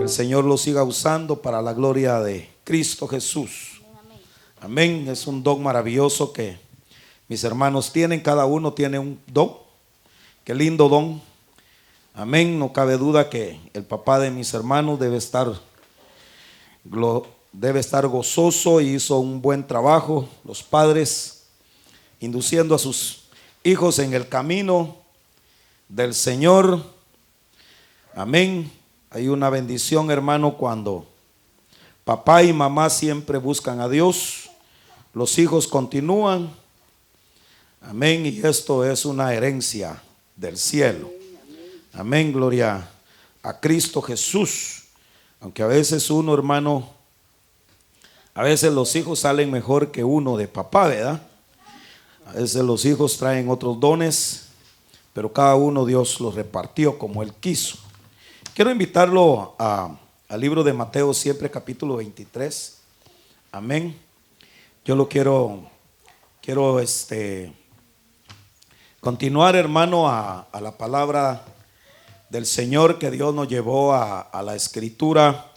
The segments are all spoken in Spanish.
el Señor lo siga usando para la gloria de Cristo Jesús. Amén. Es un don maravilloso que mis hermanos tienen. Cada uno tiene un don. Qué lindo don. Amén. No cabe duda que el papá de mis hermanos debe estar gozoso y hizo un buen trabajo. Los padres induciendo a sus hijos en el camino del Señor. Amén. Hay una bendición, hermano, cuando papá y mamá siempre buscan a Dios, los hijos continúan. Amén. Y esto es una herencia del cielo. Amén. Gloria a Cristo Jesús. Aunque a veces uno, hermano, a veces los hijos salen mejor que uno de papá, ¿verdad? A veces los hijos traen otros dones, pero cada uno Dios los repartió como Él quiso. Quiero invitarlo al libro de Mateo, siempre capítulo 23. Amén. Yo lo quiero continuar, hermano, a la palabra del Señor que Dios nos llevó a la escritura.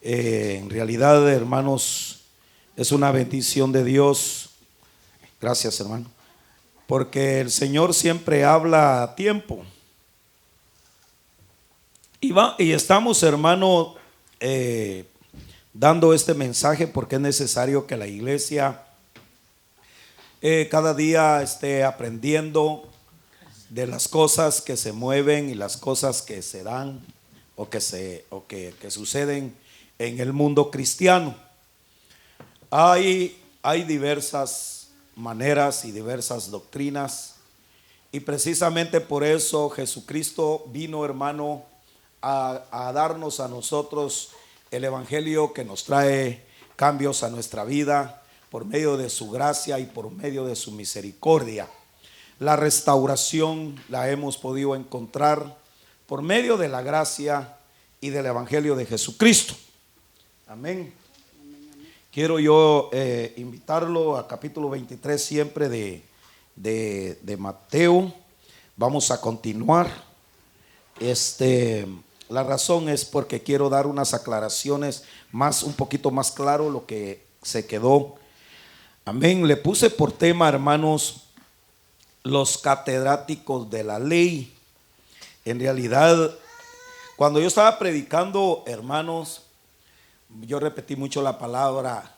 En realidad, hermanos, es una bendición de Dios. Gracias, hermano. Porque el Señor siempre habla a tiempo. Y estamos, hermano, dando este mensaje porque es necesario que la iglesia cada día esté aprendiendo de las cosas que se mueven y las cosas que se dan o que suceden en el mundo cristiano. Hay diversas maneras y diversas doctrinas, y precisamente por eso Jesucristo vino, hermano, a darnos a nosotros el evangelio que nos trae cambios a nuestra vida por medio de su gracia y por medio de su misericordia. La restauración la hemos podido encontrar por medio de la gracia y del evangelio de Jesucristo. Amén. Quiero yo invitarlo a capítulo 23 siempre de Mateo. Vamos a continuar. La razón es porque quiero dar unas aclaraciones un poquito más claro lo que se quedó. Amén. Le puse por tema, hermanos, los catedráticos de la ley. En realidad, cuando yo estaba predicando, hermanos, yo repetí mucho la palabra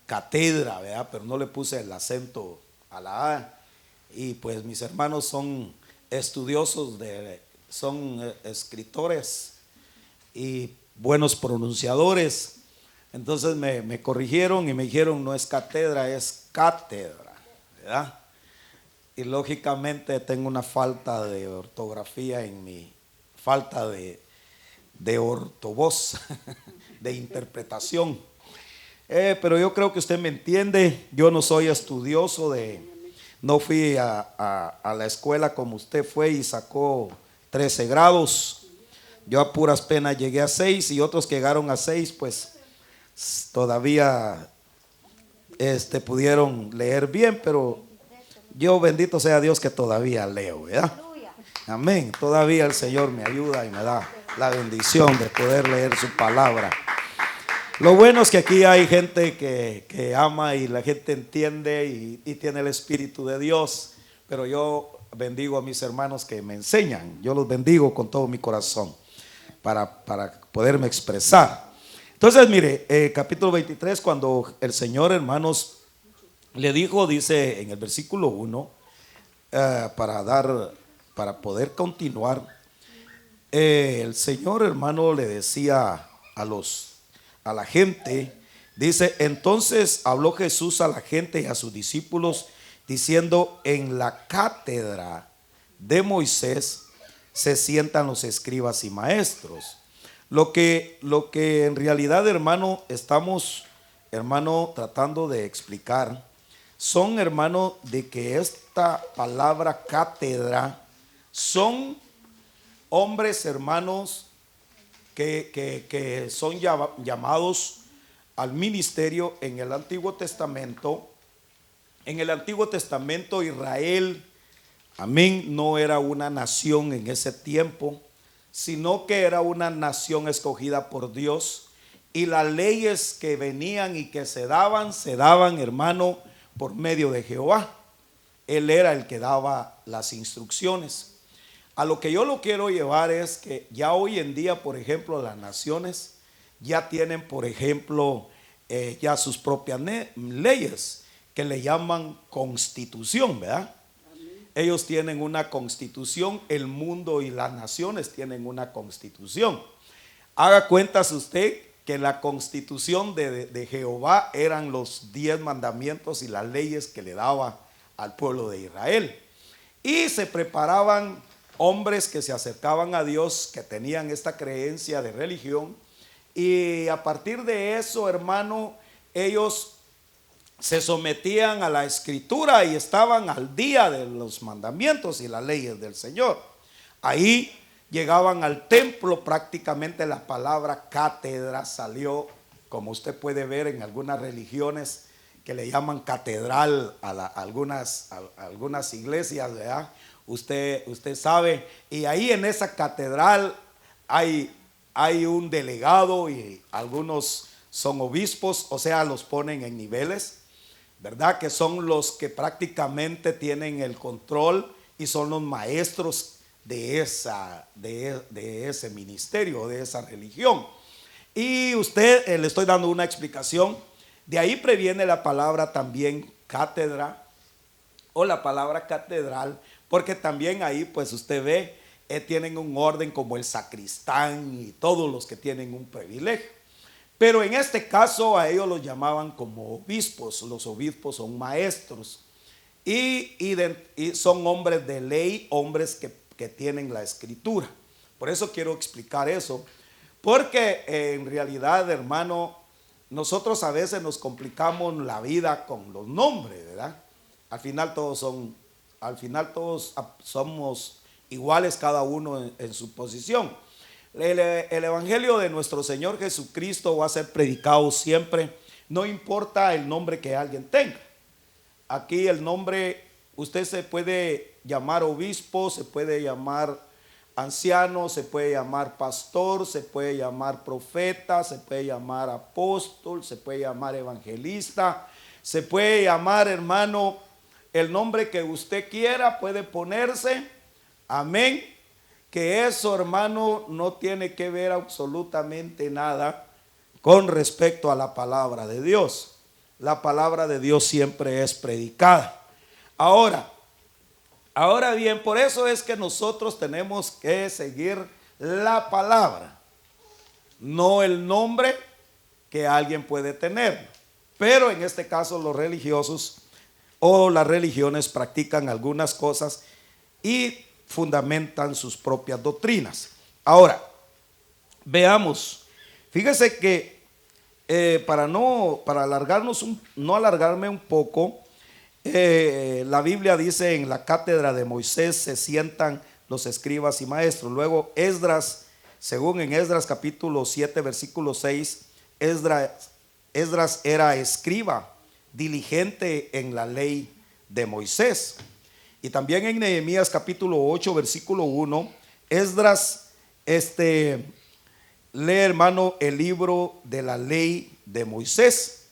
cátedra, ¿verdad? Pero no le puse el acento a la A. Y pues mis hermanos son estudiosos, son escritores y buenos pronunciadores. Entonces me corrigieron y me dijeron: no es cátedra, es cátedra, ¿verdad? Y lógicamente tengo una falta de ortografía en mi falta de ortovoz, de interpretación. Pero yo creo que usted me entiende. Yo no soy estudioso no fui a la escuela como usted fue y sacó 13 grados. Yo a puras penas llegué a 6, y otros que llegaron a 6 pues todavía pudieron leer bien, pero yo, bendito sea Dios, que todavía leo, ¿verdad? Amén. Todavía el Señor me ayuda y me da la bendición de poder leer su palabra. Lo bueno es que aquí hay gente que ama y la gente entiende y tiene el Espíritu de Dios. Pero yo bendigo a mis hermanos que me enseñan. Yo los bendigo con todo mi corazón para poderme expresar. Entonces, mire, capítulo 23, cuando el Señor, hermanos, le dijo, dice en el versículo 1, para poder continuar, el Señor, hermano, le decía a la gente, dice: entonces habló Jesús a la gente y a sus discípulos, diciendo: en la cátedra de Moisés se sientan los escribas y maestros. Lo que en realidad, hermano, estamos, hermano, tratando de explicar, son, hermano, de que esta palabra cátedra son hombres, hermanos, que son llamados al ministerio en el Antiguo Testamento. En el Antiguo Testamento, Israel, amén, no era una nación en ese tiempo, sino que era una nación escogida por Dios, y las leyes que venían y que se daban, hermano, por medio de Jehová. Él era el que daba las instrucciones. A lo que yo lo quiero llevar es que ya hoy en día, por ejemplo, las naciones ya tienen, por ejemplo, ya sus propias leyes, que le llaman constitución, ¿verdad? Ellos tienen una constitución, el mundo y las naciones tienen una constitución. Haga cuentas usted que la constitución de Jehová eran los 10 mandamientos y las leyes que le daba al pueblo de Israel. Y se preparaban hombres que se acercaban a Dios, que tenían esta creencia de religión, y a partir de eso, hermano, ellos se sometían a la escritura y estaban al día de los mandamientos y las leyes del Señor. Ahí llegaban al templo, prácticamente la palabra cátedra salió, como usted puede ver en algunas religiones que le llaman catedral a algunas iglesias, ¿verdad? Usted sabe, y ahí en esa catedral hay un delegado y algunos son obispos, o sea, los ponen en niveles, ¿verdad? Que son los que prácticamente tienen el control y son los maestros de ese ministerio, de esa religión. Y usted, le estoy dando una explicación, de ahí previene la palabra también cátedra o la palabra catedral, porque también ahí pues usted ve, tienen un orden como el sacristán y todos los que tienen un privilegio. Pero en este caso a ellos los llamaban como obispos. Los obispos son maestros y son hombres de ley, hombres que tienen la escritura. Por eso quiero explicar eso, porque en realidad, hermano, nosotros a veces nos complicamos la vida con los nombres, ¿verdad? Al final todos somos iguales, cada uno en su posición. El evangelio de nuestro Señor Jesucristo va a ser predicado siempre, no importa el nombre que alguien tenga. Aquí el nombre, usted se puede llamar obispo, se puede llamar anciano, se puede llamar pastor, se puede llamar profeta, se puede llamar apóstol, se puede llamar evangelista, se puede llamar, hermano, el nombre que usted quiera puede ponerse. Amén. Que eso, hermano, no tiene que ver absolutamente nada con respecto a la palabra de Dios. La palabra de Dios siempre es predicada. Ahora bien, por eso es que nosotros tenemos que seguir la palabra, no el nombre que alguien puede tener. Pero en este caso los religiosos o las religiones practican algunas cosas y fundamentan sus propias doctrinas. Ahora, veamos, fíjese que para no alargarme un poco, la Biblia dice: en la cátedra de Moisés se sientan los escribas y maestros. Luego Esdras, según en Esdras capítulo 7 versículo 6, Esdras era escriba diligente en la ley de Moisés. Y también en Nehemías capítulo 8 versículo 1, Esdras lee, hermano, el libro de la ley de Moisés.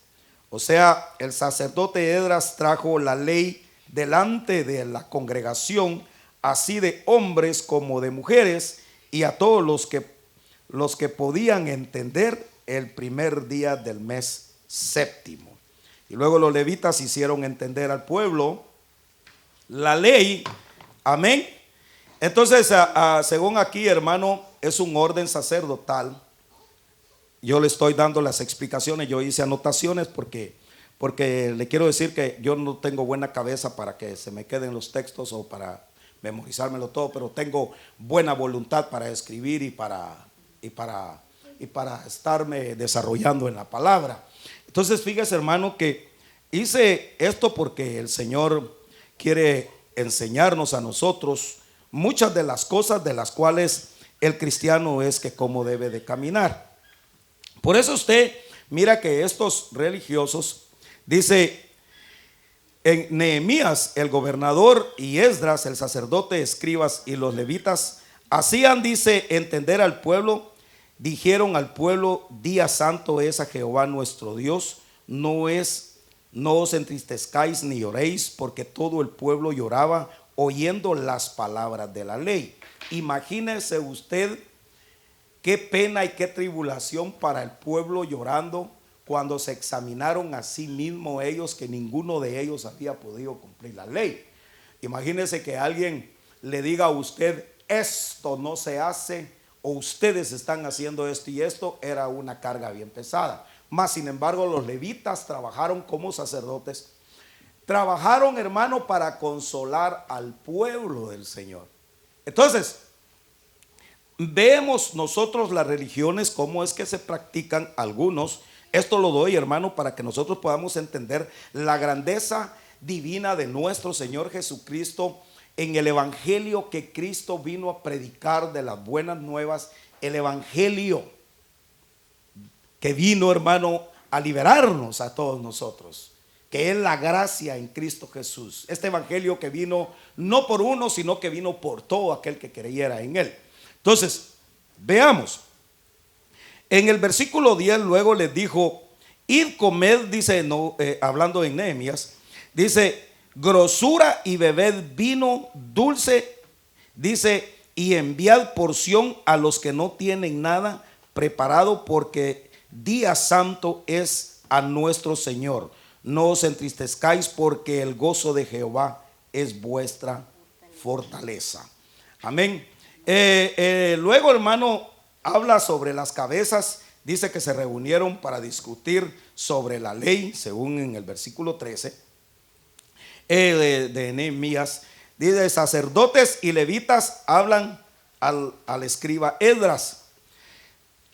O sea, el sacerdote Esdras trajo la ley delante de la congregación, así de hombres como de mujeres, y a todos los que podían entender, el primer día del mes séptimo. Y luego los levitas hicieron entender al pueblo la ley. Amén. Entonces, según aquí, hermano, es un orden sacerdotal. Yo le estoy dando las explicaciones, yo hice anotaciones porque le quiero decir que yo no tengo buena cabeza para que se me queden los textos o para memorizármelo todo, pero tengo buena voluntad para escribir y para estarme desarrollando en la palabra. Entonces, fíjese, hermano, que hice esto porque el Señor quiere enseñarnos a nosotros muchas de las cosas de las cuales el cristiano es que cómo debe de caminar. Por eso usted mira que estos religiosos, dice en Nehemías, el gobernador, y Esdras, el sacerdote, escribas y los levitas Hacían, dice, entender al pueblo. Dijeron al pueblo: día santo es a Jehová nuestro Dios. No os entristezcáis ni lloréis, porque todo el pueblo lloraba oyendo las palabras de la ley. Imagínese usted qué pena y qué tribulación para el pueblo llorando cuando se examinaron a sí mismos ellos, que ninguno de ellos había podido cumplir la ley. Imagínese que alguien le diga a usted: esto no se hace, o ustedes están haciendo esto y esto. Era una carga bien pesada. Mas sin embargo, los levitas trabajaron como sacerdotes. Trabajaron, hermano, para consolar al pueblo del Señor. Entonces, vemos nosotros las religiones, cómo es que se practican algunos. Esto lo doy, hermano, para que nosotros podamos entender la grandeza divina de nuestro Señor Jesucristo en el evangelio que Cristo vino a predicar, de las buenas nuevas. El evangelio que vino, hermano, a liberarnos a todos nosotros, que es la gracia en Cristo Jesús. Este evangelio que vino no por uno, sino que vino por todo aquel que creyera en él. Entonces, veamos. En el versículo 10 luego les dijo: id, comed, dice, no, hablando en Nehemías, dice: grosura y bebed vino dulce, dice, y enviad porción a los que no tienen nada preparado, porque día santo es a nuestro Señor. No os entristezcáis, porque el gozo de Jehová es vuestra fortaleza. Amén. Luego, hermano, habla sobre las cabezas. Dice que se reunieron para discutir sobre la ley, según en el versículo 13 de Nehemías. Dice: sacerdotes y levitas hablan al escriba Esdras.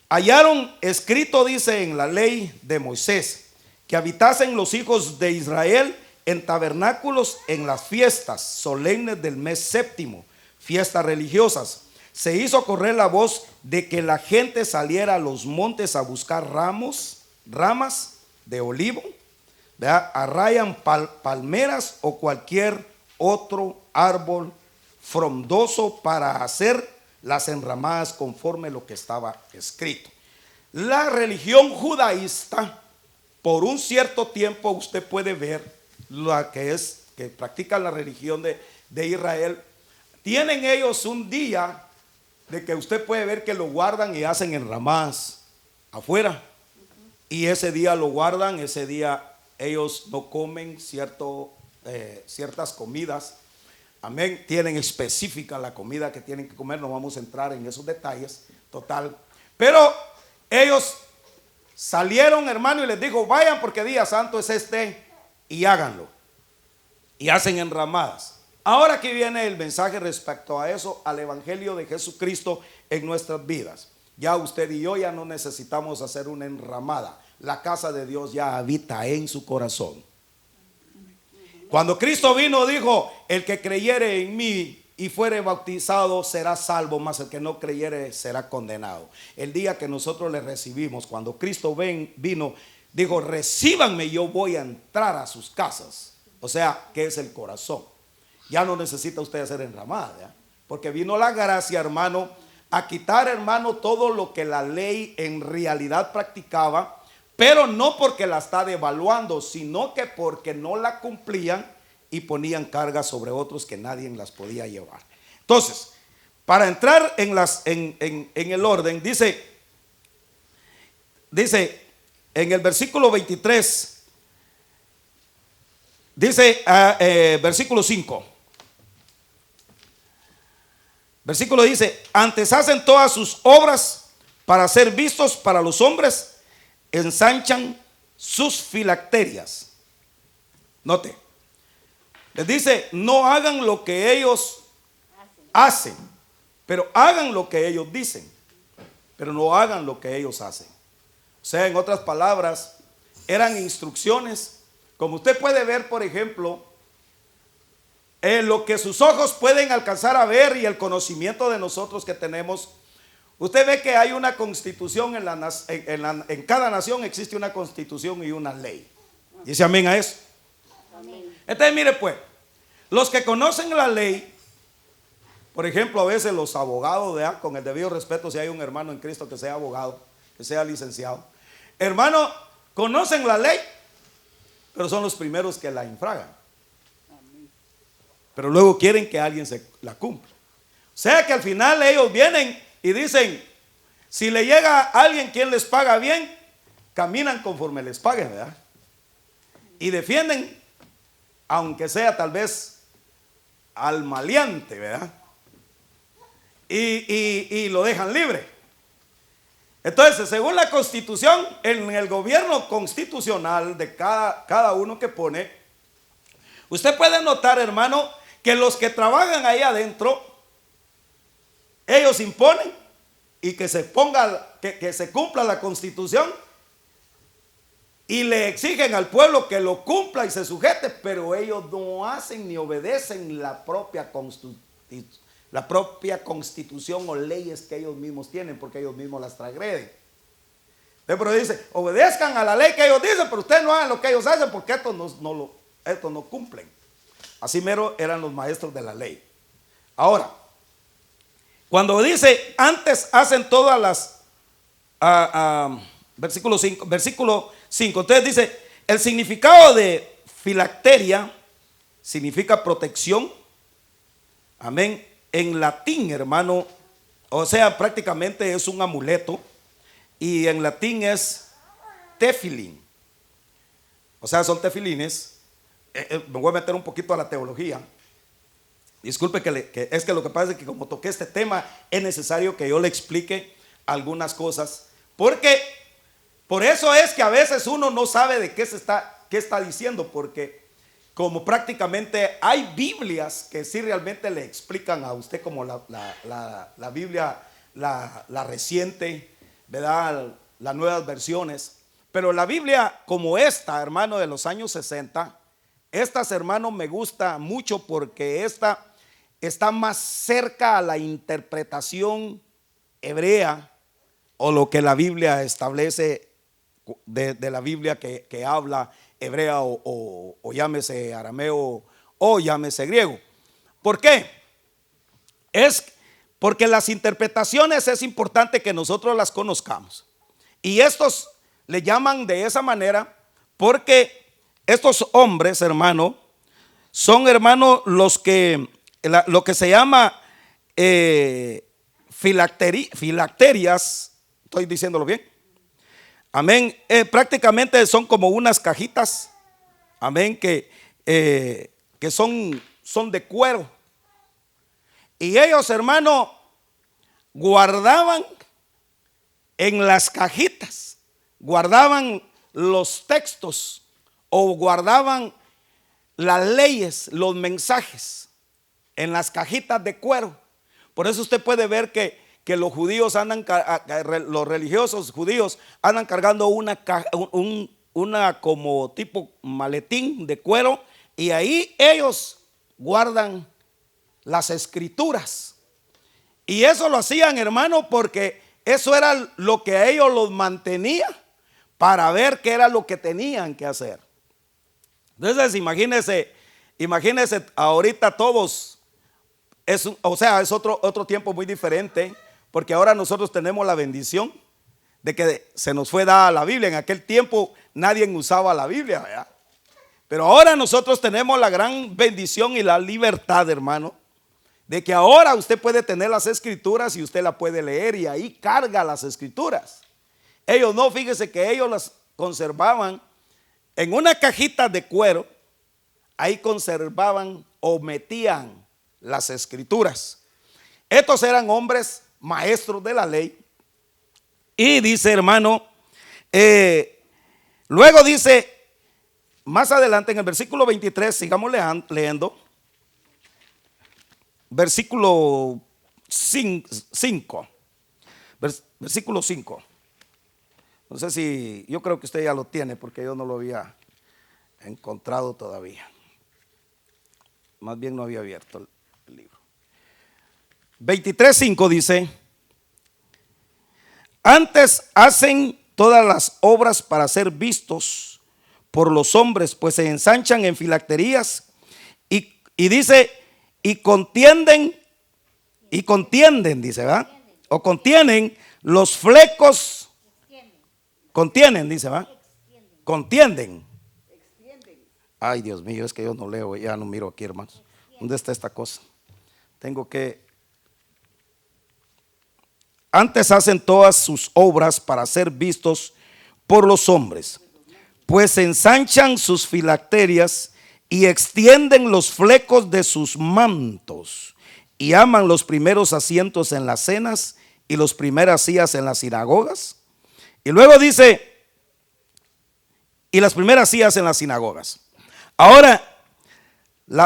Hallaron escrito, dice, en la ley de Moisés, que habitasen los hijos de Israel en tabernáculos en las fiestas solemnes del mes séptimo, fiestas religiosas. Se hizo correr la voz de que la gente saliera a los montes a buscar ramas de olivo, ¿verdad? Arrayan palmeras o cualquier otro árbol frondoso para hacer las enramadas conforme lo que estaba escrito. La religión judaísta, por un cierto tiempo, usted puede ver la que practica la religión de Israel. Tienen ellos un día de que usted puede ver que lo guardan y hacen enramadas afuera. Y ese día lo guardan, ese día ellos no comen ciertas comidas. Amén. Tienen específica la comida que tienen que comer. No vamos a entrar en esos detalles. Total. Pero ellos salieron, hermano, y les dijo: vayan, porque día santo es este, y háganlo. Y hacen enramadas. Ahora aquí viene el mensaje respecto a eso, al evangelio de Jesucristo en nuestras vidas. Ya usted y yo ya no necesitamos hacer una enramada. La casa de Dios ya habita en su corazón. Cuando Cristo vino, dijo: el que creyere en mí y fuere bautizado será salvo, mas el que no creyere será condenado. El día que nosotros le recibimos, cuando Cristo vino, dijo: recíbanme, yo voy a entrar a sus casas. O sea, que es el corazón. Ya no necesita usted hacer enramada, ¿ya? Porque vino la gracia, hermano, a quitar, hermano, todo lo que la ley en realidad practicaba, pero no porque la está devaluando, sino que porque no la cumplían y ponían cargas sobre otros que nadie las podía llevar. Entonces, para entrar en el orden, dice en el versículo 23, dice versículo 5. Versículo dice: antes hacen todas sus obras para ser vistos para los hombres, ensanchan sus filacterias. Note, les dice: no hagan lo que ellos hacen, pero hagan lo que ellos dicen, pero no hagan lo que ellos hacen. O sea, en otras palabras, eran instrucciones. Como usted puede ver, por ejemplo, lo que sus ojos pueden alcanzar a ver y el conocimiento de nosotros que tenemos. Usted ve que hay una constitución en cada nación existe una constitución y una ley. Dice amén a eso. Amén. Entonces mire pues, los que conocen la ley Por ejemplo, a veces los abogados, ¿verdad? Con el debido respeto, si hay un hermano en Cristo que sea abogado, que sea licenciado, hermano, conocen la ley, pero son los primeros que la infragan. Pero luego quieren que alguien se la cumpla. O sea que al final ellos vienen y dicen, si le llega a alguien quien les paga bien, caminan conforme les paguen, ¿verdad? Y defienden, aunque sea tal vez al maleante, ¿verdad? Y lo dejan libre. Entonces, según la Constitución, en el gobierno constitucional de cada uno que pone, usted puede notar, hermano, que los que trabajan ahí adentro, ellos imponen y que se ponga, que se cumpla la Constitución, y le exigen al pueblo que lo cumpla y se sujete, pero ellos no hacen ni obedecen la propia Constitución o leyes que ellos mismos tienen, porque ellos mismos las transgreden. Pero dice, obedezcan a la ley que ellos dicen, pero ustedes no hagan lo que ellos hacen, porque estos no cumplen. Así mero eran los maestros de la ley. Ahora, cuando dice, antes hacen todas las, versículo 5, entonces dice, el significado de filacteria significa protección, amén, en latín, hermano, o sea, prácticamente es un amuleto, y en latín es tefilín, o sea, son tefilines. Me voy a meter un poquito a la teología. Disculpe es que lo que pasa es que como toqué este tema, es necesario que yo le explique algunas cosas, porque por eso es que a veces uno no sabe de qué está diciendo, porque como prácticamente hay Biblias que sí realmente le explican a usted, como la Biblia, la reciente, ¿verdad? Las nuevas versiones. Pero la Biblia como esta, hermano, de los años 60, estas, hermano, me gusta mucho porque esta está más cerca a la interpretación hebrea o lo que la Biblia establece de la Biblia que habla hebrea o llámese arameo o llámese griego. ¿Por qué? Es porque las interpretaciones es importante que nosotros las conozcamos. Y estos le llaman de esa manera porque estos hombres, hermano, son, hermano, lo que se llama filacterias, estoy diciéndolo bien, amén, prácticamente son como unas cajitas, amén, que son de cuero, y ellos, hermano, guardaban en las cajitas, guardaban los textos o guardaban las leyes, los mensajes en las cajitas de cuero. Por eso usted puede ver que los judíos los religiosos judíos andan cargando una como tipo maletín de cuero, y ahí ellos guardan las escrituras. Y eso lo hacían, hermano, porque eso era lo que a ellos los mantenía para ver qué era lo que tenían que hacer. Entonces imagínense ahorita todos, es otro tiempo muy diferente, porque ahora nosotros tenemos la bendición de que se nos fue dada la Biblia. En aquel tiempo nadie usaba la Biblia, ¿verdad? Pero ahora nosotros tenemos la gran bendición y la libertad, hermano, de que ahora usted puede tener las escrituras y usted la puede leer, y ahí carga las escrituras. Ellos no, fíjese que ellos las conservaban en una cajita de cuero, ahí conservaban o metían las escrituras. Estos eran hombres maestros de la ley. Y dice, hermano, luego dice, más adelante en el versículo 23, sigamos leyendo, versículo 5, versículo 5. No sé si, yo creo que usted ya lo tiene porque yo no lo había encontrado todavía. Más bien no había abierto el libro. 23:5 dice: antes hacen todas las obras para ser vistos por los hombres, pues se ensanchan en filacterías y dice, y contienden y contienden, dice, ¿verdad? O contienen los flecos, contienen, dice, ¿verdad? Contienden. Ay, Dios mío, es que yo no leo, ya no miro aquí, hermanos. ¿Dónde está esta cosa? Tengo que... Antes hacen todas sus obras para ser vistos por los hombres, pues ensanchan sus filacterias y extienden los flecos de sus mantos, y aman los primeros asientos en las cenas y las primeras sillas en las sinagogas. Y luego dice, y las primeras sillas en las sinagogas. Ahora,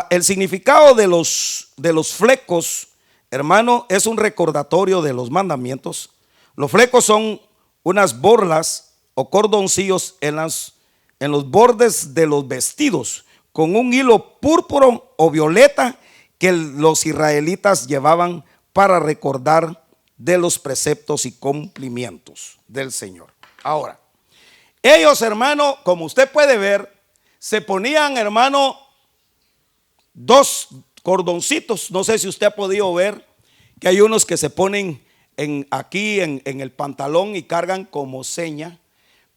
el significado de los flecos, hermano, es un recordatorio de los mandamientos. Los flecos son unas borlas o cordoncillos en los bordes de los vestidos, con un hilo púrpura o violeta que los israelitas llevaban para recordar de los preceptos y cumplimientos del Señor. Ahora, ellos, hermano, como usted puede ver, se ponían, hermano, dos cordoncitos. No sé si usted ha podido ver que hay unos que se ponen aquí en el pantalón y cargan como seña.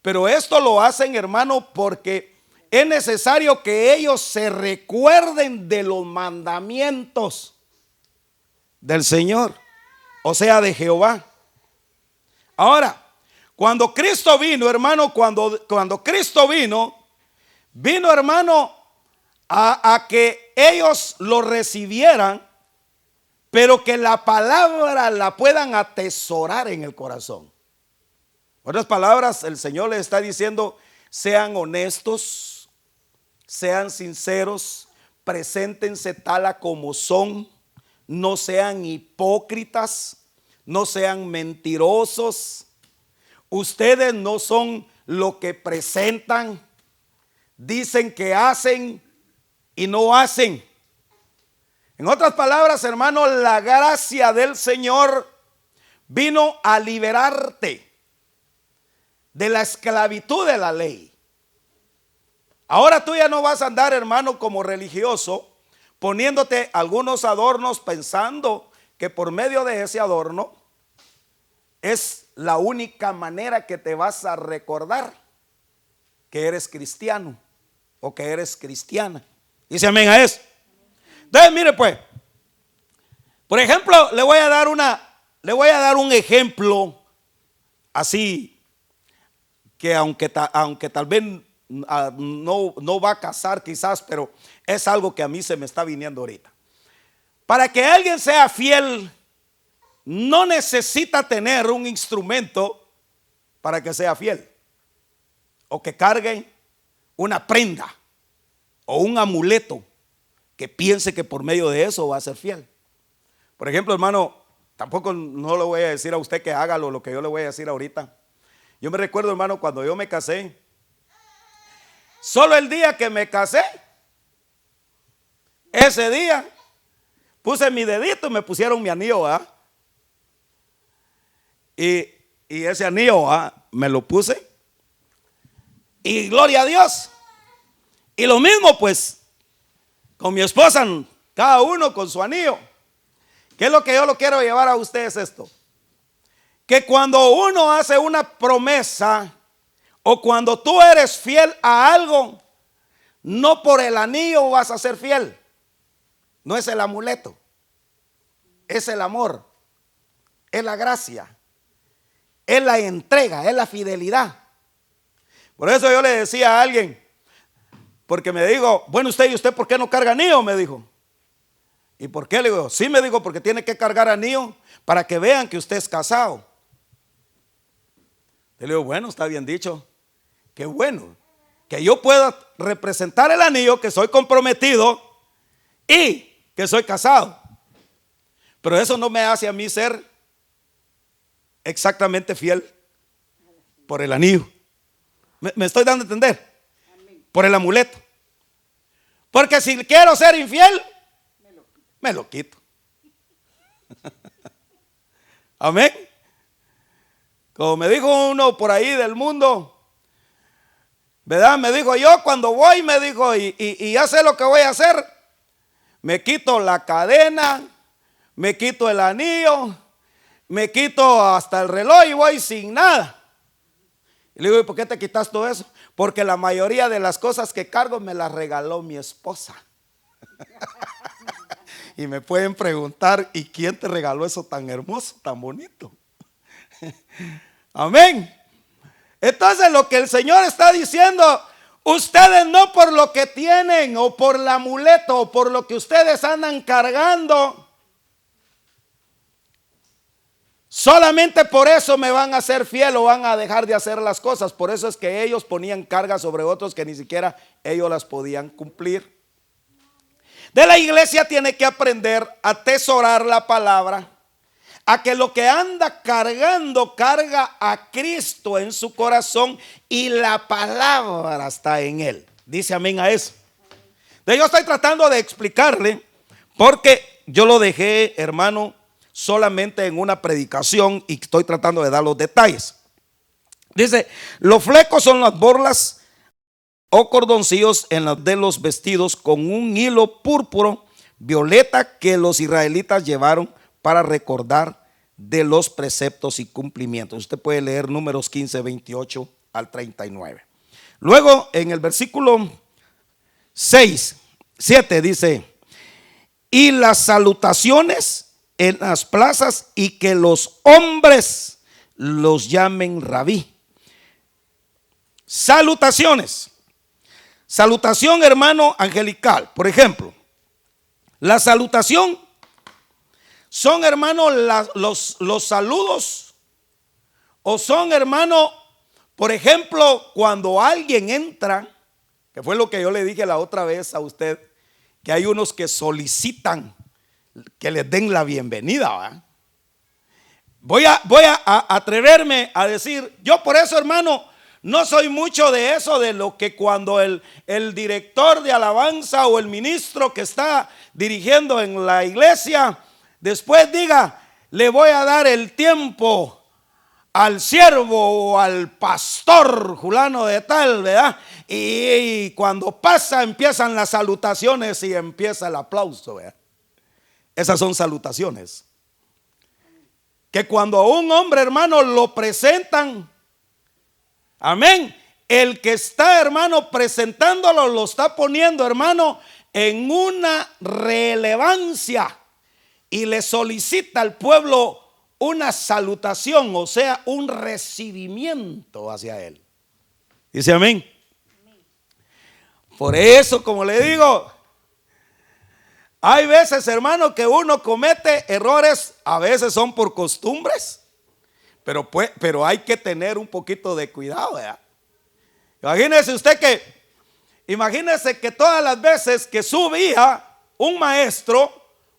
Pero esto lo hacen, hermano, porque es necesario que ellos se recuerden de los mandamientos del Señor, o sea, de Jehová. Ahora, cuando Cristo vino, hermano, cuando Cristo vino, hermano, a que ellos lo recibieran, pero que la palabra la puedan atesorar en el corazón. En otras palabras, el Señor les está diciendo: sean honestos, sean sinceros, preséntense tal a como son, no sean hipócritas, no sean mentirosos. Ustedes no son lo que presentan, dicen que hacen y no hacen. En otras palabras, hermano, la gracia del Señor vino a liberarte de la esclavitud de la ley. Ahora tú ya no vas a andar, hermano, como religioso, poniéndote algunos adornos pensando que por medio de ese adorno es la única manera que te vas a recordar que eres cristiano o que eres cristiana. Dice amén a eso. Entonces, mire pues, por ejemplo, le voy a dar un ejemplo así, que aunque tal vez no va a casar quizás, pero es algo que a mí se me está viniendo ahorita. Para que alguien sea fiel, no necesita tener un instrumento para que sea fiel, o que cargue una prenda o un amuleto que piense que por medio de eso va a ser fiel. Por ejemplo, hermano, tampoco no le voy a decir a usted que haga lo que yo le voy a decir ahorita. Yo me recuerdo, hermano, cuando yo me casé, solo el día que me casé, ese día puse mi dedito y me pusieron mi anillo, ¿verdad? Y ese anillo, ¿verdad?, me lo puse, y gloria a Dios. Y lo mismo pues con mi esposa, cada uno con su anillo. ¿Qué es lo que yo lo quiero llevar a ustedes esto? Que cuando uno hace una promesa, o cuando tú eres fiel a algo, no por el anillo vas a ser fiel. No es el amuleto, es el amor, es la gracia, es la entrega, es la fidelidad. Por eso yo le decía a alguien, porque me dijo: bueno, ¿y usted por qué no carga anillo? Me dijo. ¿Y por qué? Le digo: sí, me dijo, porque tiene que cargar anillo para que vean que usted es casado. Le digo: bueno, está bien dicho. Qué bueno que yo pueda representar el anillo, que soy comprometido y que soy casado. Pero eso no me hace a mí ser exactamente fiel por el anillo. ¿Me estoy dando a entender? Por el amuleto. Porque si quiero ser infiel, me lo quito. Amén. Como me dijo uno por ahí del mundo, ¿verdad? Me dijo: yo cuando voy, me dijo, y ya sé lo que voy a hacer, me quito la cadena, me quito el anillo, me quito hasta el reloj y voy sin nada. Y le digo, ¿y por qué te quitas todo eso? Porque la mayoría de las cosas que cargo me las regaló mi esposa. Y me pueden preguntar, ¿y quién te regaló eso tan hermoso, tan bonito? Amén. Entonces lo que el Señor está diciendo, ustedes no por lo que tienen o por el amuleto o por lo que ustedes andan cargando, solamente por eso me van a ser fiel o van a dejar de hacer las cosas. Por eso es que ellos ponían cargas sobre otros que ni siquiera ellos las podían cumplir. De la iglesia tiene que aprender a atesorar la palabra, a que lo que anda cargando carga a Cristo en su corazón y la palabra está en él. Dice amén a eso. Yo estoy tratando de explicarle porque yo lo dejé, hermano, solamente en una predicación y estoy tratando de dar los detalles. Dice, los flecos son las borlas o cordoncillos en las de los vestidos con un hilo púrpuro violeta que los israelitas llevaron para recordar de los preceptos y cumplimientos. Usted puede leer Números 15, 28 al 39. Luego en el versículo 7 dice, y las salutaciones en las plazas y que los hombres los llamen rabí. Salutaciones. Salutación, hermano, angelical. Por ejemplo, la salutación son, hermano, los saludos. O son, hermano, por ejemplo, cuando alguien entra, que fue lo que yo le dije la otra vez a usted, que hay unos que solicitan que les den la bienvenida, ¿verdad? Voy a atreverme a decir, yo por eso, hermano, no soy mucho de eso, de lo que cuando el director de alabanza o el ministro que está dirigiendo en la iglesia, después diga, le voy a dar el tiempo al siervo o al pastor fulano de tal, ¿verdad? Y cuando pasa empiezan las salutaciones y empieza el aplauso, ¿verdad? Esas son salutaciones. Que cuando a un hombre, hermano, lo presentan, amén, el que está, hermano, presentándolo lo está poniendo, hermano, en una relevancia y le solicita al pueblo una salutación, o sea, un recibimiento hacia él. Dice amén. Por eso, como le digo, hay veces, hermano, que uno comete errores, a veces son por costumbres. Pero hay que tener un poquito de cuidado, ¿verdad? Imagínese que todas las veces que subía un maestro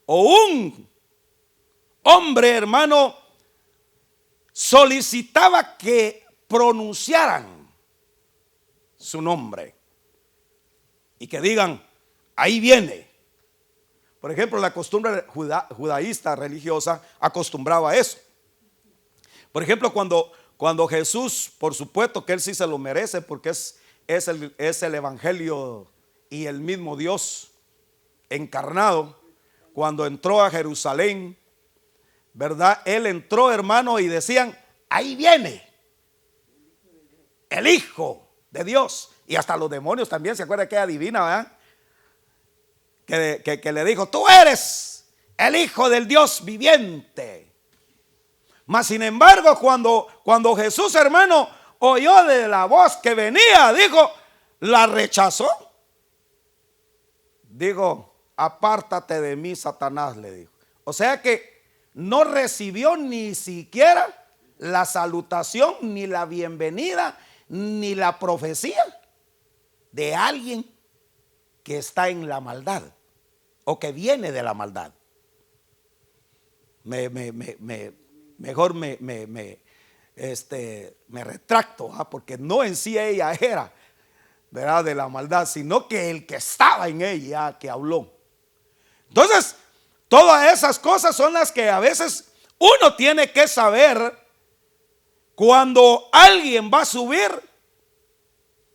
o un hombre, hermano, solicitaba que pronunciaran su nombre y que digan, ahí viene. Por ejemplo, la costumbre judaísta religiosa acostumbraba a eso. Por ejemplo, cuando Jesús, por supuesto que él sí se lo merece porque es el evangelio y el mismo Dios encarnado, cuando entró a Jerusalén, ¿verdad? Él entró, hermano, y decían, ahí viene el Hijo de Dios. Y hasta los demonios también, ¿se acuerda que ella divina, verdad? Que le dijo, tú eres el Hijo del Dios viviente. Mas sin embargo, cuando Jesús, hermano, oyó de la voz que venía, dijo, la rechazó. Digo, apártate de mí, Satanás, le dijo. O sea que no recibió ni siquiera la salutación, ni la bienvenida, ni la profecía de alguien que está en la maldad o que viene de la maldad. Mejor me retracto, porque no en sí ella era, ¿verdad?, de la maldad, sino que el que estaba en ella que habló. Entonces, todas esas cosas son las que a veces uno tiene que saber cuando alguien va a subir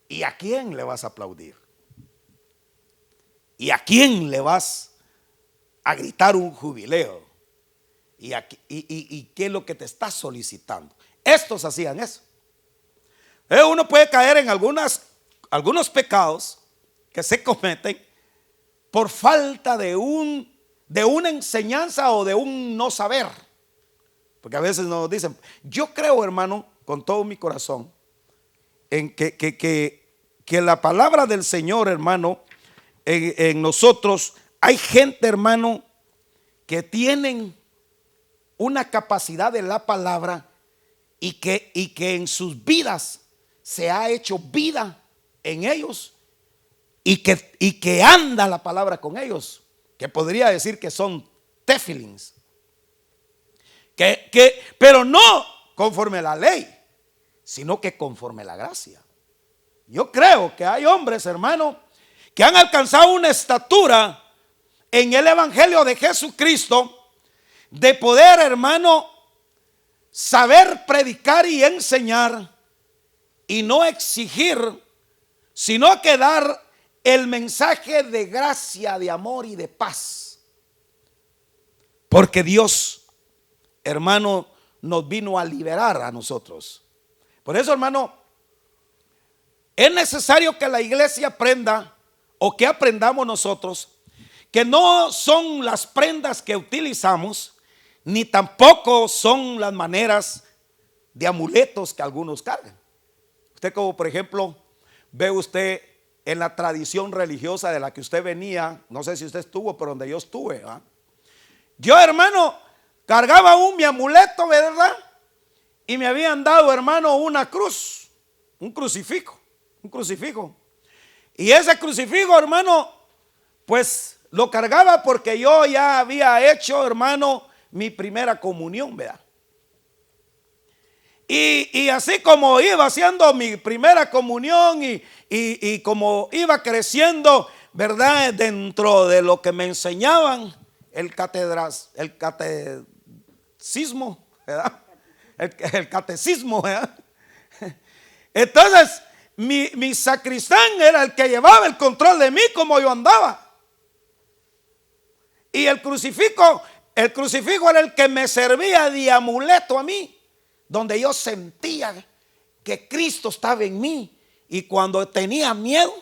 y a quién le vas a aplaudir y a quién le vas a gritar un jubileo. y qué es lo que te está solicitando. Estos hacían eso. Uno puede caer en algunos pecados que se cometen por falta de una enseñanza o de un no saber. Porque a veces nos dicen, yo creo, hermano, con todo mi corazón, en que la palabra del Señor, hermano, en nosotros hay gente, hermano, que tienen una capacidad de la palabra y que en sus vidas se ha hecho vida en ellos y que anda la palabra con ellos, que podría decir que son tefilins, pero no conforme a la ley, sino que conforme a la gracia. Yo creo que hay hombres, hermano, que han alcanzado una estatura en el evangelio de Jesucristo de poder, hermano, saber predicar y enseñar y no exigir, sino que dar el mensaje de gracia, de amor y de paz. Porque Dios, hermano, nos vino a liberar a nosotros. Por eso, hermano, es necesario que la iglesia aprenda, o que aprendamos nosotros, que no son las prendas que utilizamos, ni tampoco son las maneras de amuletos que algunos cargan. Usted, como por ejemplo, ve usted en la tradición religiosa de la que usted venía, no sé si usted estuvo, pero donde yo estuve, ¿verdad? Yo, hermano, cargaba mi amuleto, ¿verdad? Y me habían dado, hermano, una cruz, un crucifijo. Y ese crucifijo, hermano, pues lo cargaba porque yo ya había hecho, hermano, mi primera comunión, ¿verdad? Y así como iba haciendo mi primera comunión y como iba creciendo, ¿verdad? Dentro de lo que me enseñaban, el catecismo, ¿verdad? El catecismo, ¿verdad? Entonces, mi sacristán era el que llevaba el control de mí como yo andaba. Y el crucifijo era el que me servía de amuleto a mí, donde yo sentía que Cristo estaba en mí. Y cuando tenía miedo,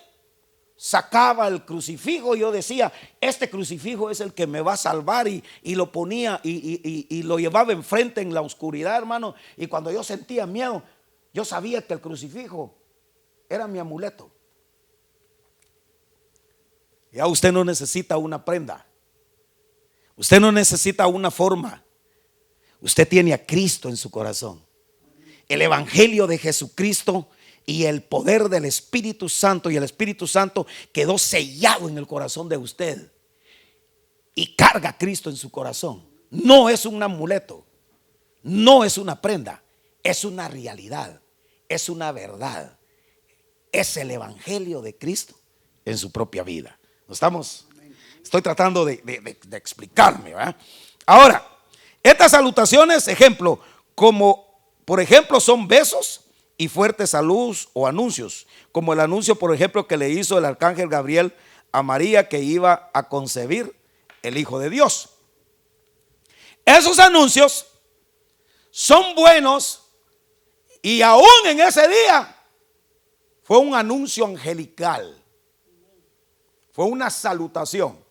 sacaba el crucifijo y yo decía, este crucifijo es el que me va a salvar, y lo ponía y lo llevaba enfrente en la oscuridad, hermano. Y cuando yo sentía miedo, yo sabía que el crucifijo era mi amuleto. Ya usted no necesita una prenda, usted no necesita una forma. Usted tiene a Cristo en su corazón, el evangelio de Jesucristo y el poder del Espíritu Santo, y el Espíritu Santo quedó sellado en el corazón de usted y carga a Cristo en su corazón. No es un amuleto, no es una prenda, es una realidad, es una verdad, es el evangelio de Cristo en su propia vida. Estoy tratando de explicarme, ¿verdad? Ahora, estas salutaciones, ejemplo, como por ejemplo son besos y fuertes saludos o anuncios, como el anuncio, por ejemplo, que le hizo el arcángel Gabriel a María, que iba a concebir el Hijo de Dios. Esos anuncios son buenos, y aún en ese día fue un anuncio angelical, fue una salutación.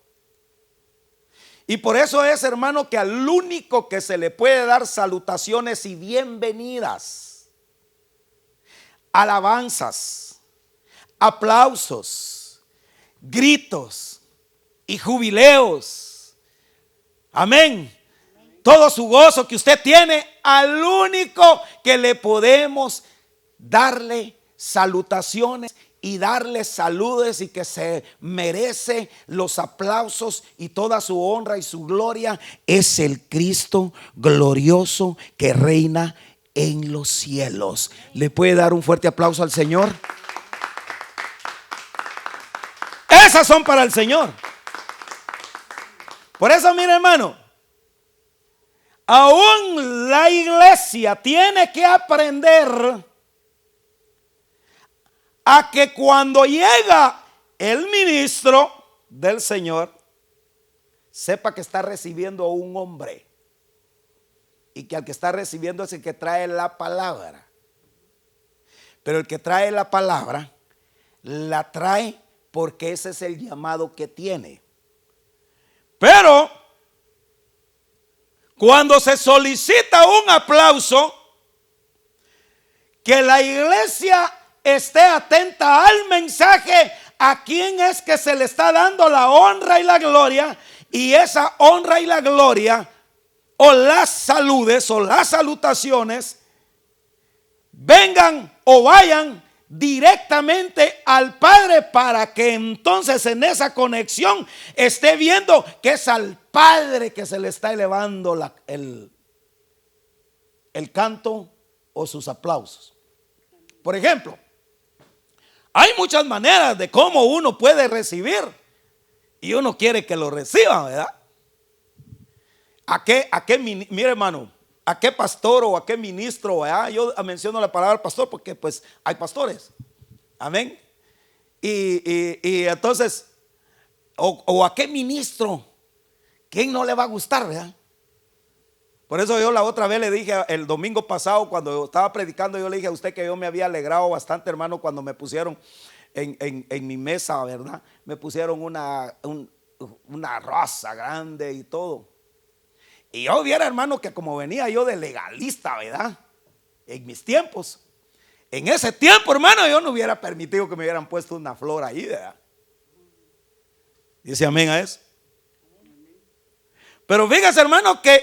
Y por eso es, hermano, que al único que se le puede dar salutaciones y bienvenidas, alabanzas, aplausos, gritos y jubileos, amén, todo su gozo que usted tiene, al único que le podemos darle salutaciones y darle saludos, y que se merece los aplausos y toda su honra y su gloria, es el Cristo glorioso que reina en los cielos. ¿Le puede dar un fuerte aplauso al Señor? Esas son para el Señor. Por eso, mire, hermano, aún la iglesia tiene que aprender a que cuando llega el ministro del Señor, sepa que está recibiendo a un hombre. y que al que está recibiendo es el que trae la palabra. Pero el que trae la palabra, la trae porque ese es el llamado que tiene. Pero cuando se solicita un aplauso, que la iglesia esté atenta al mensaje, a quién es que se le está dando la honra y la gloria, y esa honra y la gloria, o las saludes o las salutaciones, vengan o vayan directamente al Padre, para que entonces en esa conexión esté viendo que es al Padre que se le está elevando el canto o sus aplausos. Por ejemplo, hay muchas maneras de cómo uno puede recibir y uno quiere que lo reciban, ¿verdad? Mire, hermano, ¿a qué pastor o a qué ministro? ¿Verdad? Yo menciono la palabra pastor porque pues hay pastores. Amén. Y entonces, o a qué ministro, ¿quién no le va a gustar, verdad? Por eso yo la otra vez le dije, el domingo pasado cuando estaba predicando, yo le dije a usted que yo me había alegrado bastante, hermano, cuando me pusieron en mi mesa, ¿verdad? Me pusieron una rosa grande y todo. Y yo viera, hermano, que como venía yo de legalista, ¿verdad? En mis tiempos. En ese tiempo, hermano, yo no hubiera permitido que me hubieran puesto una flor ahí, ¿verdad? Dice amén a eso. Pero fíjese, hermano, que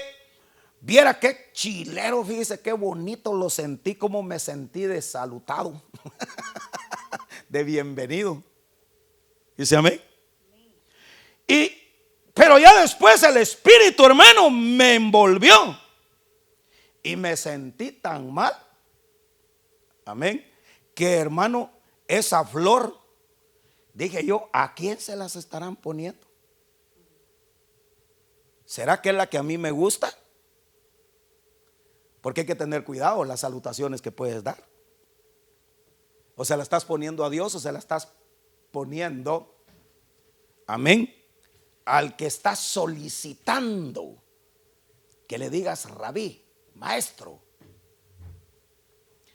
viera qué chilero, fíjese qué bonito lo sentí, como me sentí de salutado, de bienvenido. Dice amén. Pero ya después el Espíritu, hermano, me envolvió y me sentí tan mal. Amén. Que, hermano, esa flor, dije yo, ¿a quién se las estarán poniendo? ¿Será que es la que a mí me gusta? Porque hay que tener cuidado las salutaciones que puedes dar. O se la estás poniendo a Dios o se la estás poniendo, amén, al que está solicitando que le digas rabí, maestro.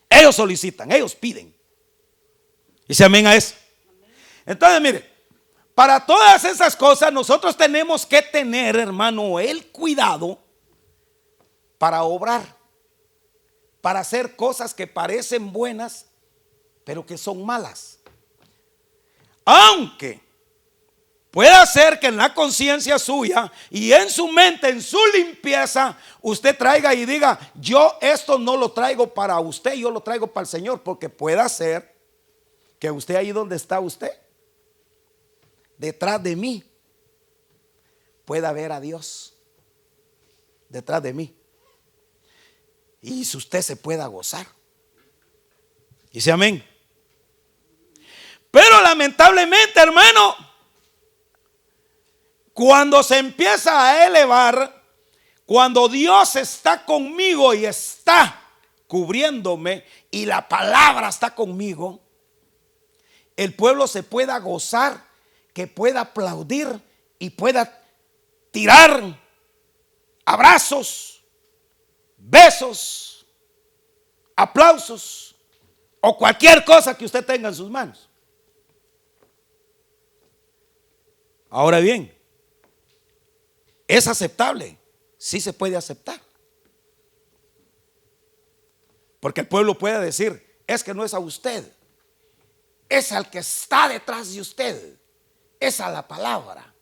Ellos solicitan, ellos piden. Dice amén a eso. Entonces, mire, para todas esas cosas nosotros tenemos que tener, hermano, el cuidado para obrar, para hacer cosas que parecen buenas, pero que son malas. Aunque puede ser que en la conciencia suya y en su mente, en su limpieza, usted traiga y diga, yo esto no lo traigo para usted, yo lo traigo para el Señor. Porque puede ser que usted ahí donde está usted, detrás de mí, pueda ver a Dios detrás de mí. Y si usted se pueda gozar. Dice amén. Pero lamentablemente, hermano, cuando se empieza a elevar, cuando Dios está conmigo y está cubriéndome y la palabra está conmigo, el pueblo se pueda gozar, que pueda aplaudir y pueda tirar abrazos, besos, aplausos o cualquier cosa que usted tenga en sus manos. Ahora bien, ¿es aceptable? Sí se puede aceptar. Porque el pueblo puede decir, es que no es a usted, es al que está detrás de usted, es a la palabra.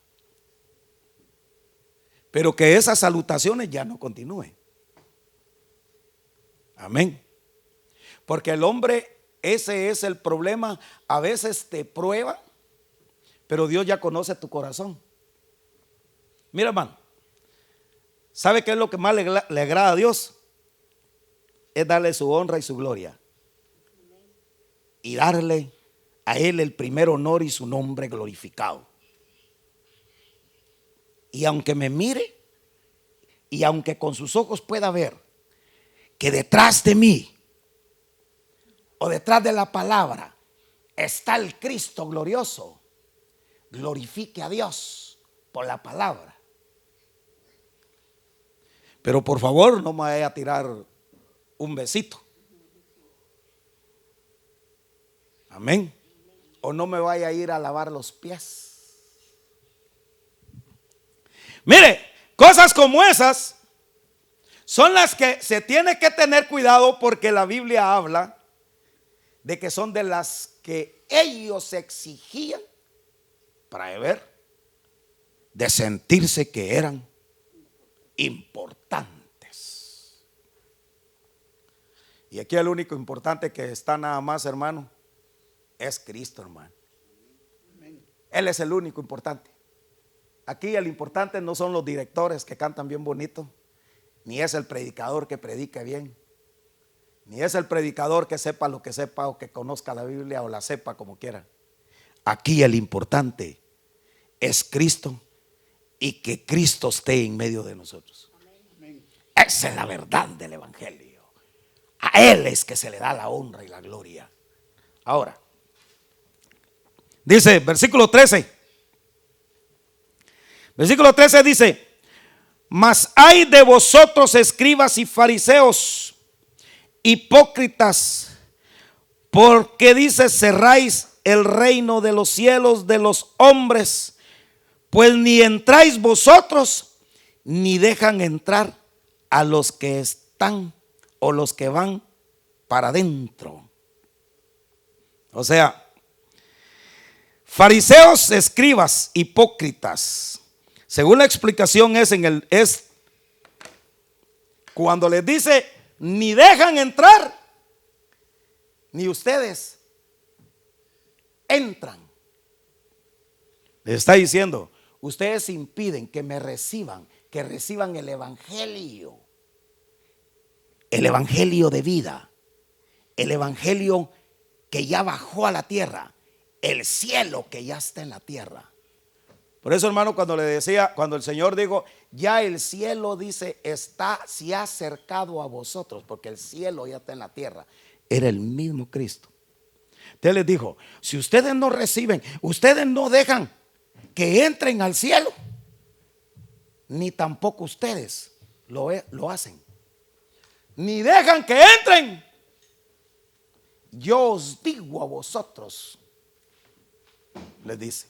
Pero que esas salutaciones ya no continúen. Amén. Porque el hombre, ese es el problema, a veces te prueba, pero Dios ya conoce tu corazón. Mira, hermano, ¿sabe qué es lo que más le agrada a Dios? Es darle su honra y su gloria. Y darle a Él el primer honor y su nombre glorificado. Y aunque me mire, y aunque con sus ojos pueda ver que detrás de mí o detrás de la palabra está el Cristo glorioso, glorifique a Dios por la palabra. Pero por favor, no me vaya a tirar un besito. Amén. O no me vaya a ir a lavar los pies. Mire, cosas como esas son las que se tiene que tener cuidado, porque la Biblia habla de que son de las que ellos exigían para ver, de sentirse que eran importantes. Y aquí el único importante que está nada más, hermano, es Cristo, hermano. Él es el único importante. Aquí el importante no son los directores que cantan bien bonito, ni es el predicador que predica bien, ni es el predicador que sepa lo que sepa, o que conozca la Biblia o la sepa como quiera. Aquí el importante es Cristo, y que Cristo esté en medio de nosotros. Esa es la verdad del evangelio. A Él es que se le da la honra y la gloria. Ahora, dice versículo 13. Versículo 13 dice: mas hay de vosotros, escribas y fariseos, hipócritas, porque dice, cerráis el reino de los cielos de los hombres, pues ni entráis vosotros, ni dejan entrar a los que están o los que van para adentro. O sea, fariseos, escribas, hipócritas. Según la explicación es cuando les dice, ni dejan entrar, ni ustedes entran. Les está diciendo, ustedes impiden que me reciban, que reciban el evangelio de vida, el evangelio que ya bajó a la tierra, el cielo que ya está en la tierra. Por eso, hermano, cuando le decía, cuando el Señor dijo, ya el cielo, dice, se ha acercado a vosotros, porque el cielo ya está en la tierra, era el mismo Cristo. Entonces les dijo, si ustedes no reciben, ustedes no dejan que entren al cielo, ni tampoco ustedes lo hacen, ni dejan que entren, yo os digo a vosotros, les dice,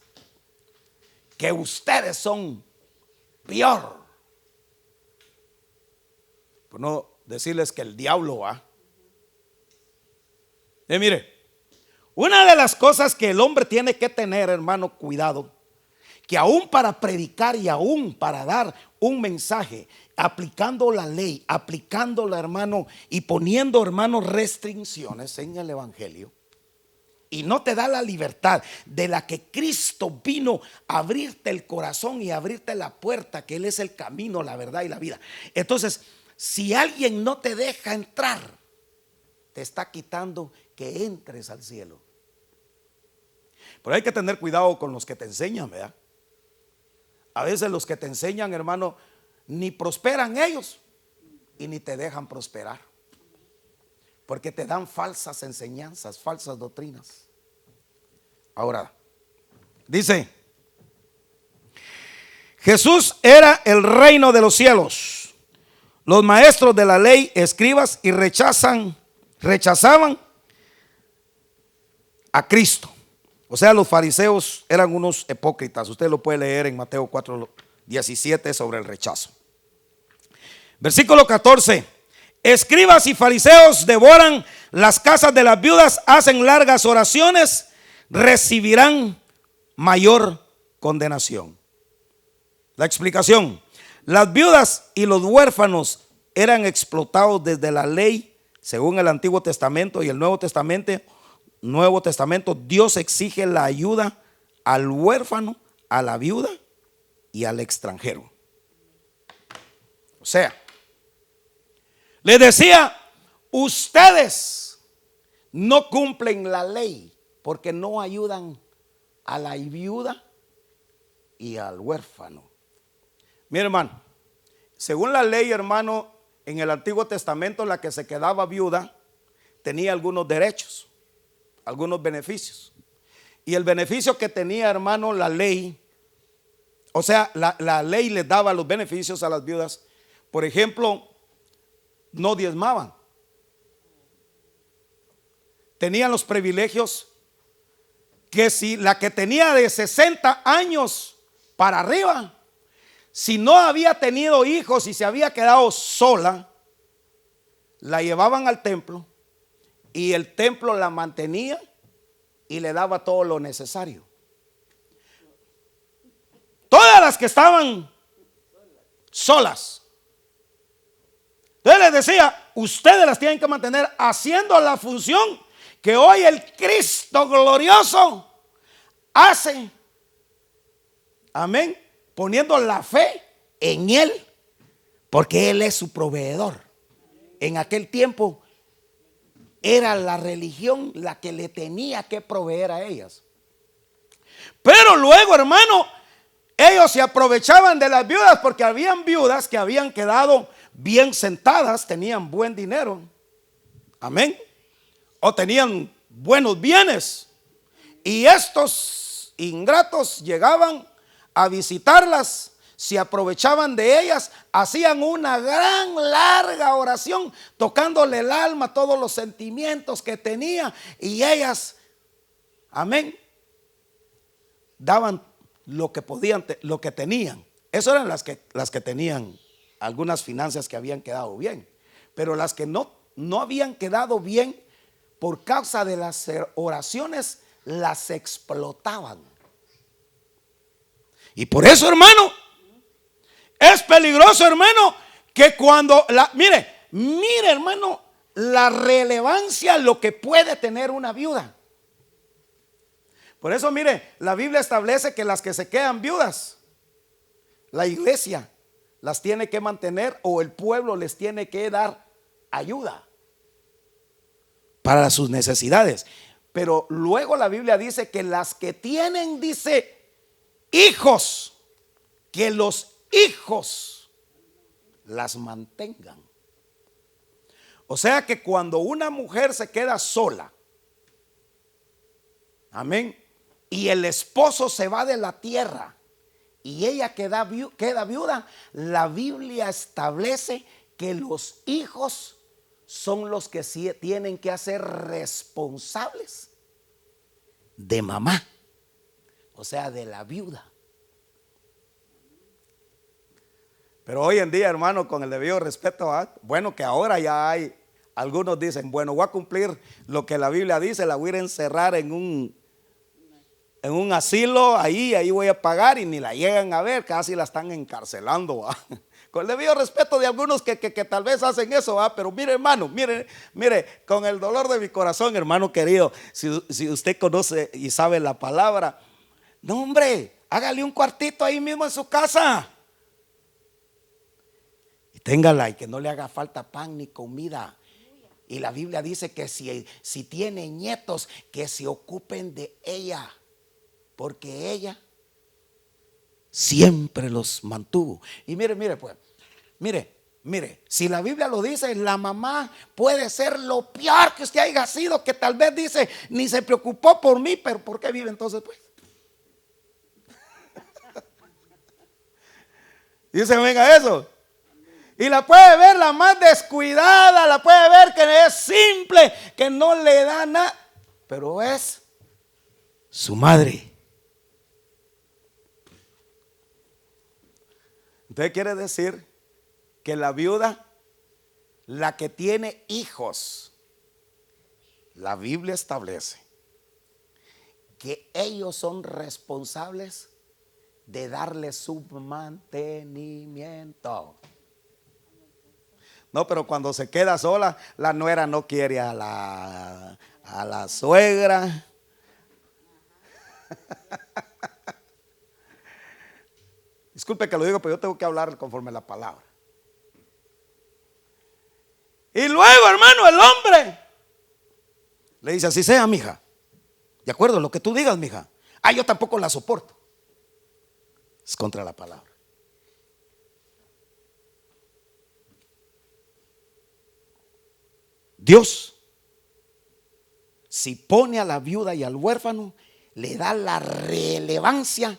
que ustedes son peor. Por no decirles que el diablo va. Mire, una de las cosas que el hombre tiene que tener, hermano, cuidado, que aún para predicar y aún para dar un mensaje, aplicando la ley, aplicándola, hermano, y poniendo, hermano, restricciones en el evangelio, y no te da la libertad de la que Cristo vino a abrirte el corazón y abrirte la puerta, que Él es el camino, la verdad y la vida. Entonces, si alguien no te deja entrar, te está quitando que entres al cielo. Pero hay que tener cuidado con los que te enseñan, ¿verdad? A veces los que te enseñan, hermano, ni prosperan ellos y ni te dejan prosperar, porque te dan falsas enseñanzas, falsas doctrinas. Ahora, dice, Jesús era el reino de los cielos. Los maestros de la ley, escribas, y rechazaban a Cristo. O sea, los fariseos eran unos hipócritas. Usted lo puede leer en Mateo 4:17 sobre el rechazo. Versículo 14. Escribas y fariseos devoran las casas de las viudas, hacen largas oraciones, recibirán mayor condenación. La explicación: las viudas y los huérfanos eran explotados desde la ley, según el Antiguo Testamento y el Nuevo Testamento. Dios exige la ayuda al huérfano, a la viuda y al extranjero. O sea, le decía, ustedes no cumplen la ley porque no ayudan a la viuda y al huérfano. Mi hermano, según la ley, hermano, en el Antiguo Testamento, la que se quedaba viuda tenía algunos derechos, algunos beneficios. Y el beneficio que tenía, hermano, la ley, o sea, la ley les daba los beneficios a las viudas por ejemplo, no diezmaban. Tenían los privilegios que si la que tenía de 60 años para arriba, si no había tenido hijos y se había quedado sola, la llevaban al templo y el templo la mantenía y le daba todo lo necesario. Todas las que estaban solas, entonces les decía, ustedes las tienen que mantener haciendo la función que hoy el Cristo glorioso hace. Amén. Poniendo la fe en Él, porque Él es su proveedor. En aquel tiempo era la religión la que le tenía que proveer a ellas. Pero luego, hermano, ellos se aprovechaban de las viudas, porque habían viudas que habían quedado bien sentadas, tenían buen dinero. Amén. O tenían buenos bienes. Y estos ingratos llegaban a visitarlas, se aprovechaban de ellas, hacían una gran larga oración, tocándole el alma, todos los sentimientos que tenía, y ellas, amén, daban lo que podían, lo que tenían. Esas eran las que tenían algunas finanzas que habían quedado bien, pero las que no habían quedado bien, por causa de las oraciones, las explotaban. Y por eso, hermano, es peligroso, hermano, que cuando mire, hermano, la relevancia, lo que puede tener una viuda. Por eso, mire, la Biblia establece que las que se quedan viudas, la iglesia las tiene que mantener, o el pueblo les tiene que dar ayuda para sus necesidades. Pero luego la Biblia dice que las que tienen, dice, hijos, que los hijos las mantengan. O sea que cuando una mujer se queda sola, amén, y el esposo se va de la tierra y ella queda viuda, la Biblia establece que los hijos son los que sí tienen que hacer responsables de mamá, o sea, de la viuda. Pero hoy en día, hermano, con el debido respeto, bueno, que ahora ya hay, algunos dicen, bueno, voy a cumplir lo que la Biblia dice, la voy a ir a encerrar en un asilo, ahí voy a pagar, y ni la llegan a ver, casi la están encarcelando, ¿va? Con el debido respeto de algunos que tal vez hacen eso, ¿va? Pero mire, hermano, mire, con el dolor de mi corazón, hermano querido, si usted conoce y sabe la palabra, no, hombre, hágale un cuartito ahí mismo en su casa y téngala, y que no le haga falta pan ni comida. Y la Biblia dice que si tiene nietos, que se ocupen de ella, porque ella siempre los mantuvo. Y mire, pues, mire, si la Biblia lo dice, la mamá puede ser lo peor que usted haya sido, que tal vez dice, ni se preocupó por mí, pero ¿por qué vive entonces, pues? Dice, venga eso. Y la puede ver la más descuidada, la puede ver que es simple, que no le da nada, pero es su madre. Entonces quiere decir que la viuda, la que tiene hijos, la Biblia establece que ellos son responsables de darle su mantenimiento. No, pero cuando se queda sola, la nuera no quiere a la suegra. Disculpe que lo digo, pero yo tengo que hablar conforme a la palabra. Y luego, hermano, el hombre le dice, así sea, mija. De acuerdo, lo que tú digas, mija. Yo tampoco la soporto. Es contra la palabra. Dios, si pone a la viuda y al huérfano, le da la relevancia,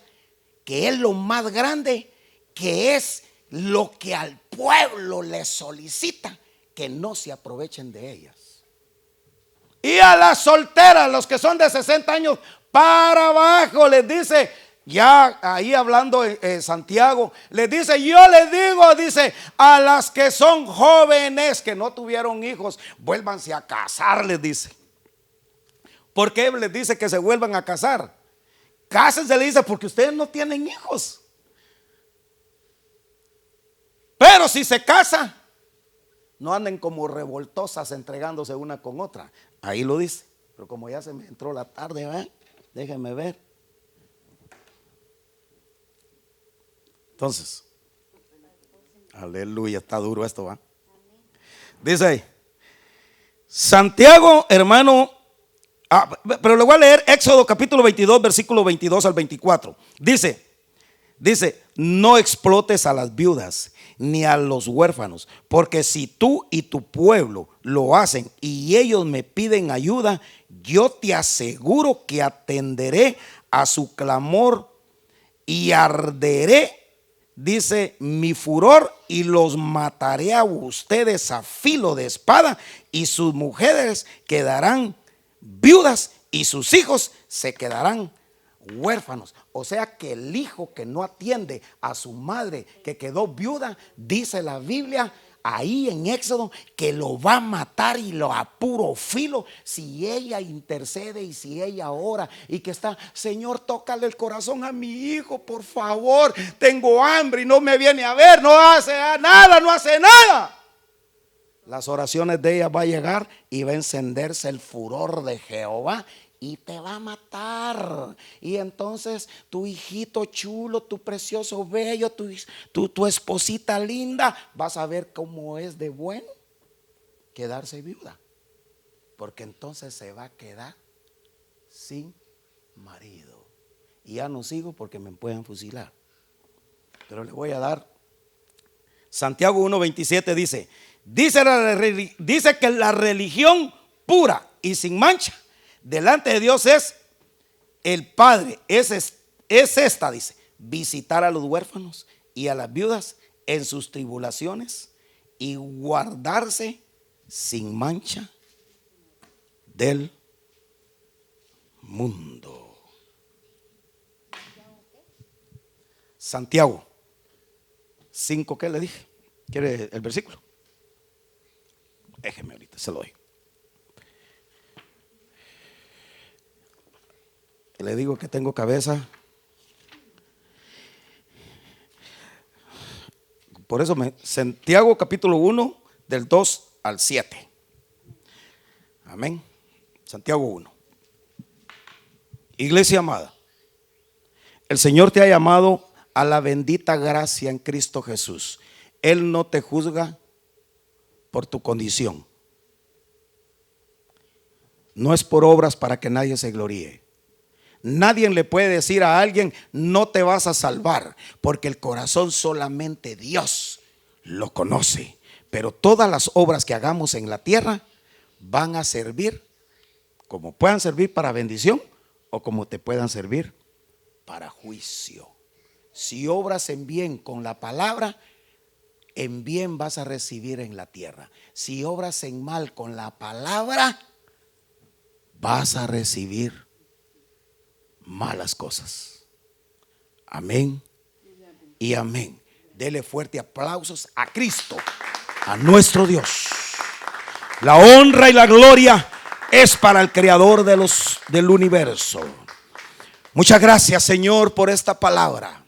que es lo más grande, que es lo que al pueblo le solicita, que no se aprovechen de ellas. Y a las solteras, los que son de 60 años para abajo, les dice, ya ahí hablando Santiago, les dice, yo les digo, dice, a las que son jóvenes, que no tuvieron hijos, vuélvanse a casar, les dice. ¿Por qué les dice que se vuelvan a casar? Cásense, le dice, porque ustedes no tienen hijos. Pero si se casa, no anden como revoltosas entregándose una con otra. Ahí lo dice. Pero como ya se me entró la tarde, ¿verdad? Déjenme ver. Entonces, aleluya, está duro esto, ¿va? Dice ahí, Santiago, hermano, pero le voy a leer Éxodo capítulo 22, versículo 22 al 24. Dice, no explotes a las viudas ni a los huérfanos, porque si tú y tu pueblo lo hacen y ellos me piden ayuda, yo te aseguro que atenderé a su clamor y arderé, dice, mi furor, y los mataré a ustedes a filo de espada, y sus mujeres quedarán viudas y sus hijos se quedarán huérfanos. O sea que el hijo que no atiende a su madre que quedó viuda, dice la Biblia ahí en Éxodo, que lo va a matar y lo a puro filo, si ella intercede y si ella ora y que está, Señor, tócale el corazón a mi hijo, por favor, tengo hambre y no me viene a ver, no hace nada, no hace nada. Las oraciones de ella va a llegar y va a encenderse el furor de Jehová y te va a matar. Y entonces tu hijito chulo, tu precioso bello, tu esposita linda, vas a ver cómo es de bueno quedarse viuda, porque entonces se va a quedar sin marido. Y ya no sigo porque me pueden fusilar, pero le voy a dar Santiago 1:27. Dice que la religión pura y sin mancha delante de Dios es el Padre, es esta, dice, visitar a los huérfanos y a las viudas en sus tribulaciones y guardarse sin mancha del mundo. Santiago 5, ¿qué le dije? ¿Quiere el versículo? Déjeme ahorita, se lo doy. Le digo que tengo cabeza. Por eso Santiago capítulo 1 del 2 al 7. Amén. Santiago 1. Iglesia amada, el Señor te ha llamado a la bendita gracia en Cristo Jesús. Él no te juzga por tu condición. No es por obras para que nadie se gloríe. Nadie le puede decir a alguien, no te vas a salvar, porque el corazón solamente Dios lo conoce. Pero todas las obras que hagamos en la tierra van a servir, como puedan servir para bendición o como te puedan servir para juicio. Si obras en bien con la palabra, en bien vas a recibir en la tierra. Si obras en mal con la palabra, vas a recibir malas cosas. Amén y amén. Dele fuerte aplausos a Cristo, a nuestro Dios. La honra y la gloria es para el Creador del universo. Muchas gracias, Señor, por esta palabra.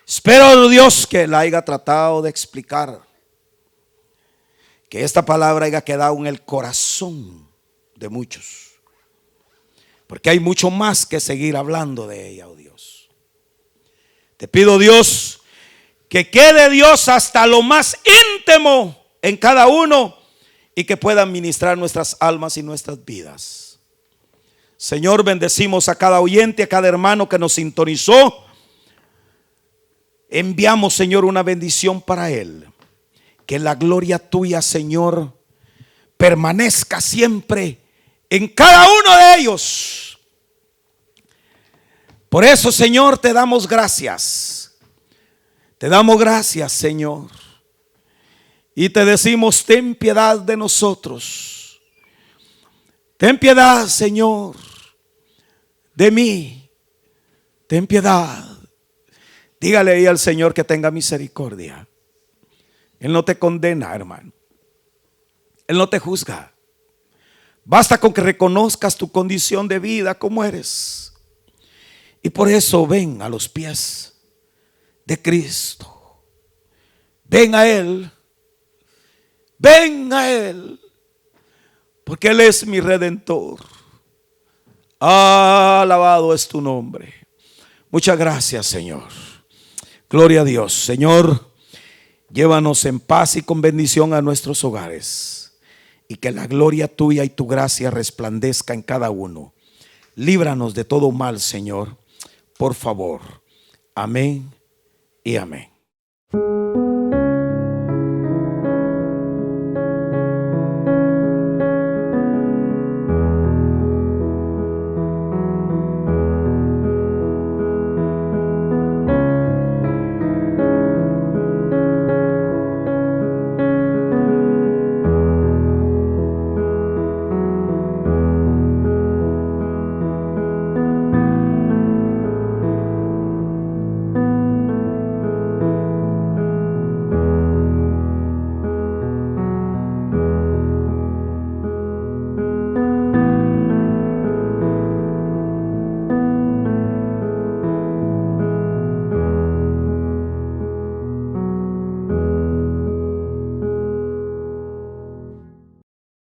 Espero, Dios, que la haya tratado de explicar, que esta palabra haya quedado en el corazón de muchos, porque hay mucho más que seguir hablando de ella, oh Dios. Te pido, Dios, que quede, Dios, hasta lo más íntimo en cada uno y que pueda administrar nuestras almas y nuestras vidas. Señor, bendecimos a cada oyente, a cada hermano que nos sintonizó. Enviamos, Señor, una bendición para él. Que la gloria tuya, Señor, permanezca siempre en cada uno de ellos. Por eso, Señor, te damos gracias. Te damos gracias, Señor. Y te decimos, ten piedad de nosotros. Ten piedad, Señor, de mí. Ten piedad. Dígale ahí al Señor que tenga misericordia. Él no te condena, hermano. Él no te juzga. Basta con que reconozcas tu condición de vida como eres. Y por eso ven a los pies de Cristo. Ven a Él. Ven a Él. Porque Él es mi Redentor. Alabado es tu nombre. Muchas gracias, Señor. Gloria a Dios. Señor, llévanos en paz y con bendición a nuestros hogares. Y que la gloria tuya y tu gracia resplandezca en cada uno. Líbranos de todo mal, Señor, por favor. Amén y amén.